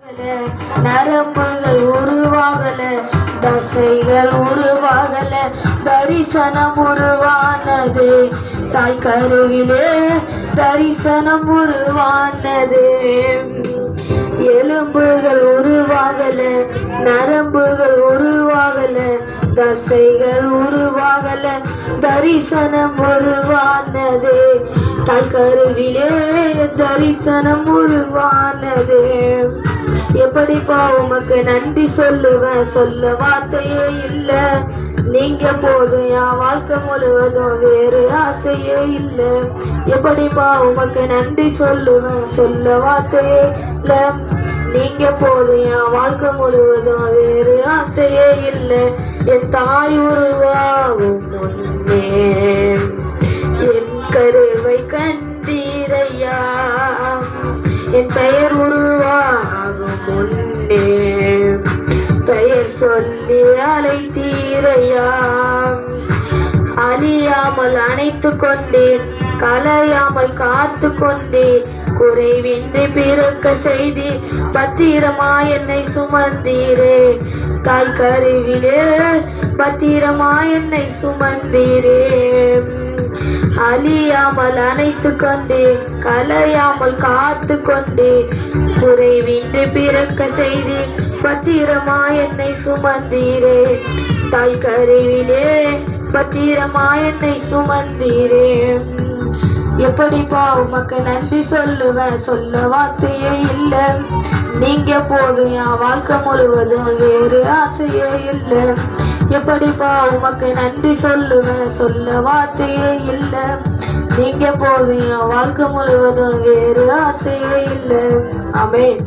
நரம்புகள் உருவாகல, தசைகள் உருவாகல, தரிசனம் உருவானது. தாய் கருவிலே தரிசனம் உருவானது. எலும்புகள் உருவாகல, நரம்புகள் உருவாகல, தசைகள் உருவாகல, தரிசனம் உருவானது. தாய் கருவிலே தரிசனம் உருவானது. எப்படிப்பா உமக்கு நன்றி சொல்லுவேன், சொல்ல வார்த்தையே இல்ல. நீங்க போதும் என் வாழ்க்கை முழுவதும், வேறு ஆசையே இல்ல. எப்படிப்பா உமக்கு நன்றி சொல்லுவேன், சொல்ல வார்த்தையே இல்ல. நீங்க போதும் என் வாழ்க்கை முழுவதும், வேறு ஆசையே இல்ல. என் தாய் உருவாகும் முன்னே என் கருவை கண்டீரையா, என் பெயர் உருவாகும் முன்னே பெயர் சொல்லி அழைத்தீரையா. அழியாமல் அணைத்து கொண்டேன், கலையாமல் காத்து கொண்டேன், குறைவின்றி பிறக்க செய்தி பத்திரமா என்னை சுமந்தீரே. தாய் கருவிலே பத்திரமா என்னை சுமந்தீரே. அழியாமல் அணைத்து கொண்டேன், கலையாமல் காத்து கொண்டேன், குறைவின்றி பிறக்க செய்தி பத்திரமா என்னை சுமந்தீரே. தாய் கருவிலே பத்திரமா என்னை சுமந்தீரே. எப்படிப்பா உமக்கு நன்றி சொல்லுவேன், சொல்ல வார்த்தையே இல்ல. நீங்க போதும் என் வாழ்க்கை முழுவதும், வேறு ஆசையே இல்ல. எப்படிப்பா உமக்கு நன்றி சொல்லுவேன், சொல்ல வார்த்தையே இல்ல. நீங்க போதும் என் வாழ்க்கை முழுவதும், வேறு ஆசையே இல்ல. ஆமென்.